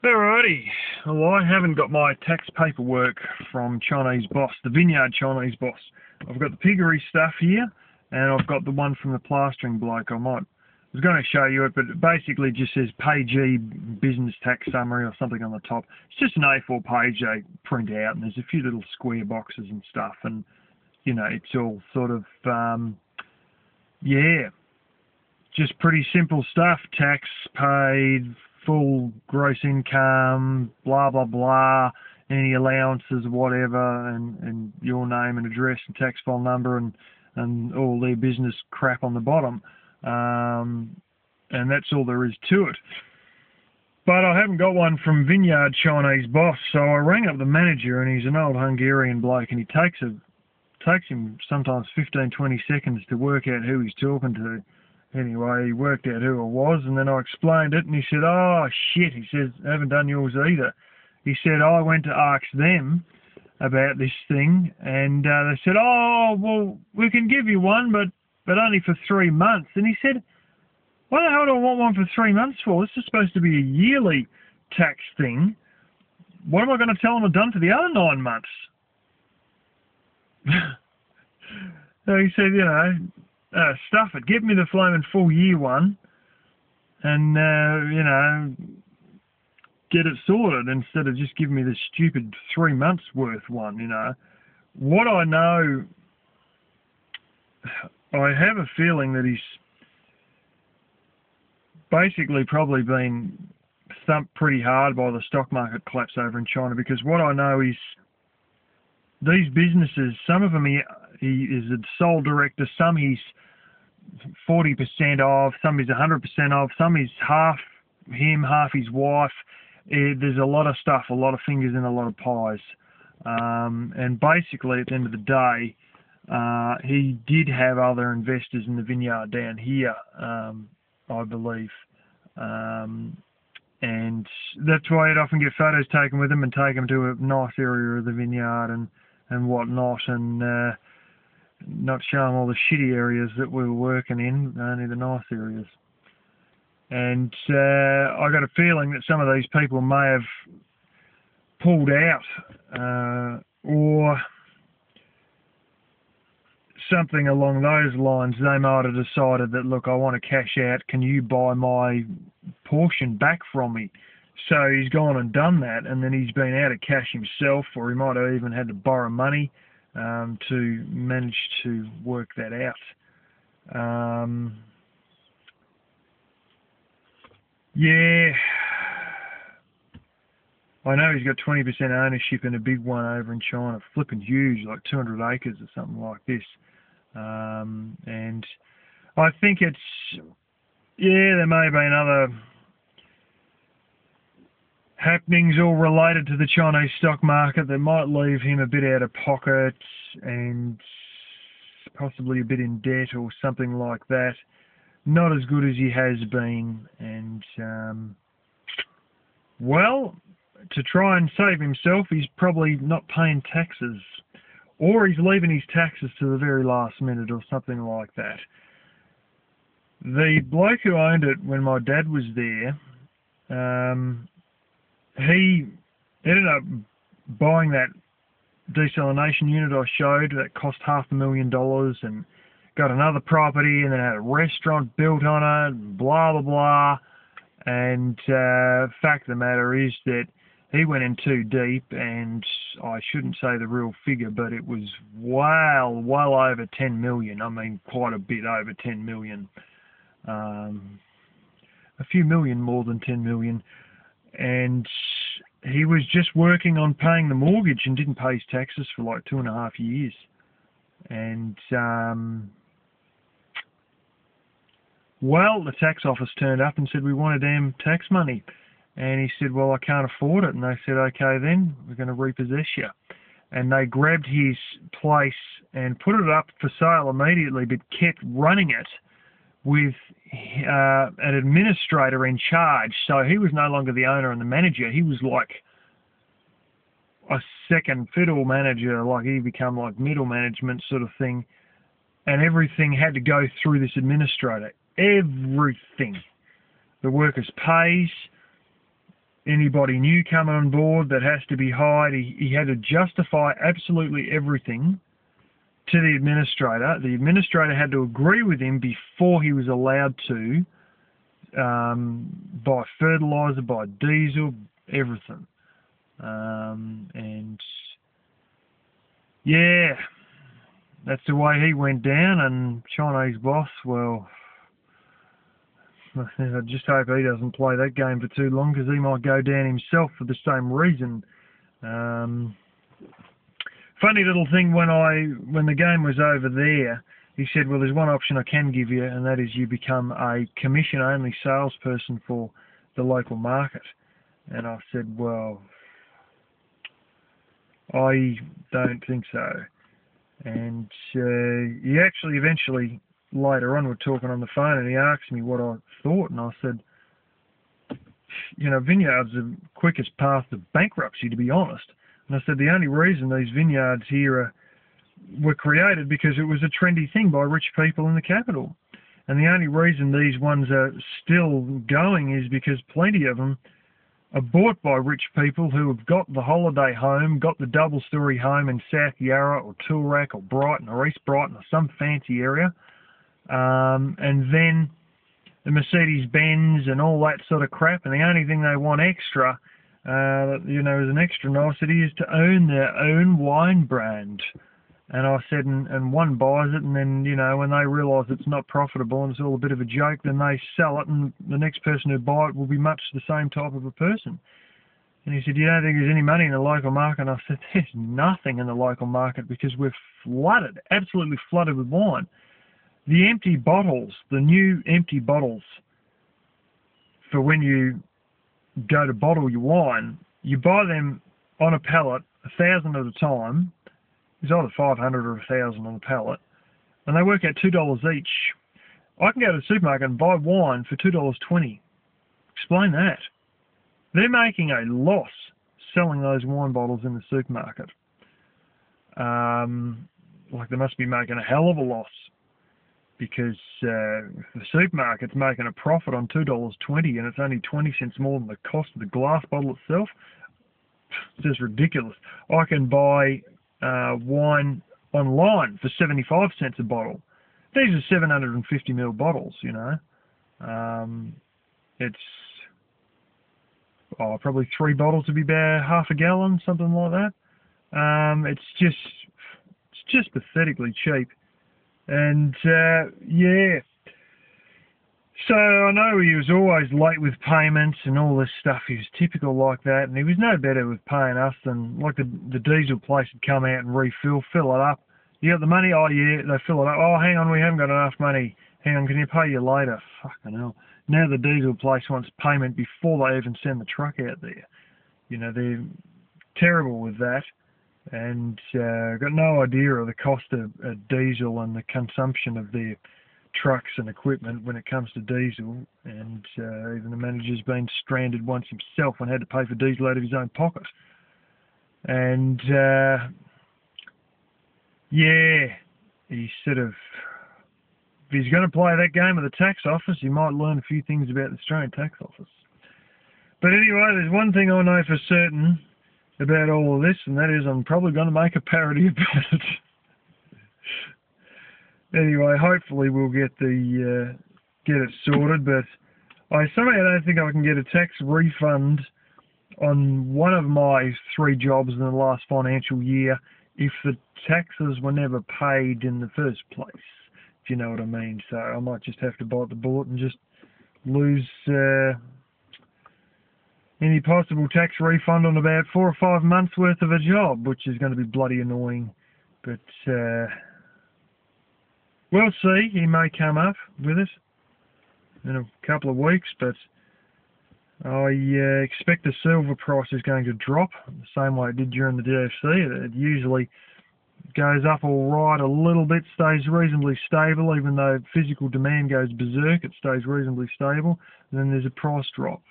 Alrighty, well I haven't got my tax paperwork from Chinese Boss, the Vineyard Chinese Boss. I've got the piggery stuff here, and I've got the one from the plastering bloke. I was going to show you it, but it basically just says Pagee Business Tax Summary or something on the top. It's just an A4 page they print out, and there's a few little square boxes and stuff, and you know, it's all sort of, yeah, just pretty simple stuff. Tax paid, full gross income, blah blah blah, any allowances, whatever, and your name and address and tax file number and all their business crap on the bottom, and that's all there is to it. But I haven't got one from Vineyard Chinese Boss, so I rang up the manager, and he's an old Hungarian bloke, and he takes him sometimes 15-20 seconds to work out who he's talking to. Anyway, he worked out who it was, and then I explained it, and he said, "Oh, shit," he says, "I haven't done yours either." He said, "I went to ask them about this thing, and they said, oh, well, we can give you one, but only for 3 months." And he said, "Why the hell do I want one for 3 months for? This is supposed to be a yearly tax thing. What am I going to tell them I've done for the other 9 months?" So he said, you know, stuff it. Give me the flaming full year one, and you know, get it sorted instead of just giving me the stupid 3 months worth one. You know, what I know, I have a feeling that he's basically probably been thumped pretty hard by the stock market collapse over in China, because what I know is these businesses, some of them he is a sole director, some he's 40% of, some is 100% of, some is half him, half his wife. There's a lot of stuff, a lot of fingers in a lot of pies. And basically, at the end of the day, he did have other investors in the vineyard down here, I believe. And that's why he'd often get photos taken with him and take him to a nice area of the vineyard and whatnot, and not show him all the shitty areas that we were working in, only the nice areas. And I got a feeling that some of these people may have pulled out, or something along those lines. They might have decided that, look, I want to cash out, can you buy my portion back from me? So he's gone and done that, and then he's been out of cash himself, or he might have even had to borrow money to manage to work that out. Yeah, I know he's got 20% ownership in a big one over in China, flipping huge, like 200 acres or something like this. And I think it's, yeah, there may have been other happenings all related to the Chinese stock market that might leave him a bit out of pocket and possibly a bit in debt or something like that. Not as good as he has been, and well, to try and save himself, he's probably not paying taxes, or he's leaving his taxes to the very last minute or something like that. The bloke who owned it when my dad was there, he ended up buying that desalination unit I showed that cost $500,000, and got another property, and then had a restaurant built on it, blah blah blah. And fact of the matter is that he went in too deep, and I shouldn't say the real figure, but it was well over 10 million. I mean, quite a bit over 10 million. A few million more than 10 million. And he was just working on paying the mortgage and didn't pay his taxes for like 2.5 years. And well, the tax office turned up and said, "We want a damn tax money." And he said, "Well, I can't afford it." And they said, "Okay then, we're going to repossess you." And they grabbed his place and put it up for sale immediately, but kept running it with an administrator in charge. So he was no longer the owner and the manager. He was like a second fiddle manager, like he became like middle management sort of thing. And everything had to go through this administrator. Everything. The workers' pays, anybody new coming on board that has to be hired. He had to justify absolutely everything to the administrator. The administrator had to agree with him before he was allowed to buy fertiliser, buy diesel, everything. And yeah, that's the way he went down. And Chinese boss, well, I just hope he doesn't play that game for too long, because he might go down himself for the same reason. Funny little thing, when the game was over there, he said, well, there's one option I can give you, and that is you become a commission-only salesperson for the local market. And I said, well, I don't think so. And he actually eventually, later on, we're talking on the phone, and he asked me what I thought, and I said, you know, vineyards are the quickest path to bankruptcy, to be honest. And I said the only reason these vineyards here were created because it was a trendy thing by rich people in the capital. And the only reason these ones are still going is because plenty of them are bought by rich people who have got the holiday home, got the double-storey home in South Yarra or Toorak or Brighton or East Brighton or some fancy area. And then the Mercedes-Benz and all that sort of crap. And the only thing they want extra, you know, as an extra nicety, is to own their own wine brand. And I said, and one buys it, and then, you know, when they realise it's not profitable and it's all a bit of a joke, then they sell it, and the next person who buy it will be much the same type of a person. And he said, you don't think there's any money in the local market? And I said, there's nothing in the local market because we're flooded, absolutely flooded with wine. The empty bottles, the new empty bottles, for when you go to bottle your wine, you buy them on a pallet, 1,000 at a time. It's either 500 or 1,000 on a pallet, and they work out $2 each. I can go to the supermarket and buy wine for $2.20. Explain that. They're making a loss selling those wine bottles in the supermarket. Like they must be making a hell of a loss, because the supermarket's making a profit on $2.20, and it's only 20 cents more than the cost of the glass bottle itself. It's just ridiculous. I can buy wine online for 75 cents a bottle. These are 750ml bottles, you know. It's probably 3 bottles to be about half a gallon, something like that. It's just pathetically cheap. And yeah, so I know he was always late with payments and all this stuff. He was typical like that, and he was no better with paying us than like the diesel place would come out and fill it up. You got the money? Oh yeah, they fill it up. Oh, hang on, we haven't got enough money. Hang on, can you pay you later? Fucking hell. Now the diesel place wants payment before they even send the truck out there. You know, they're terrible with that. And got no idea of the cost of diesel and the consumption of their trucks and equipment when it comes to diesel. And even the manager's been stranded once himself and had to pay for diesel out of his own pocket. And yeah, he sort of, if he's going to play that game of the tax office, he might learn a few things about the Australian tax office. But anyway, there's one thing I know for certain about all of this, and that is I'm probably going to make a parody about it. Anyway, hopefully we'll get it sorted, but I somehow don't think I can get a tax refund on one of my 3 jobs in the last financial year if the taxes were never paid in the first place, if you know what I mean. So I might just have to bite the bullet and just lose any possible tax refund on about 4 or 5 months worth of a job, which is going to be bloody annoying. But we'll see. He may come up with it in a couple of weeks, but I expect the silver price is going to drop the same way it did during the DFC. It usually goes up all right a little bit, stays reasonably stable, even though physical demand goes berserk, it stays reasonably stable, and then there's a price drop.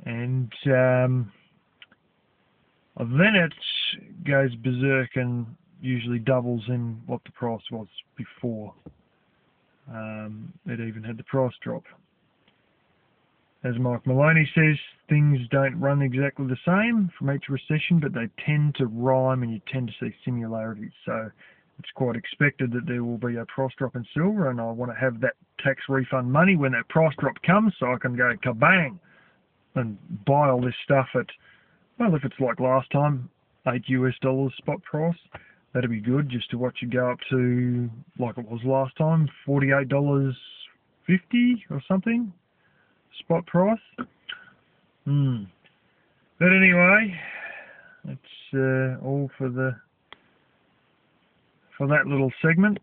And then it goes berserk and usually doubles in what the price was before it even had the price drop. As Mike Maloney says, things don't run exactly the same from each recession, but they tend to rhyme and you tend to see similarities. So it's quite expected that there will be a price drop in silver, and I want to have that tax refund money when that price drop comes so I can go kabang and buy all this stuff at, well, if it's like last time, $8 spot price, that'd be good, just to watch it go up to, like it was last time, $48.50 or something. Spot price. But anyway, that's all for that little segment.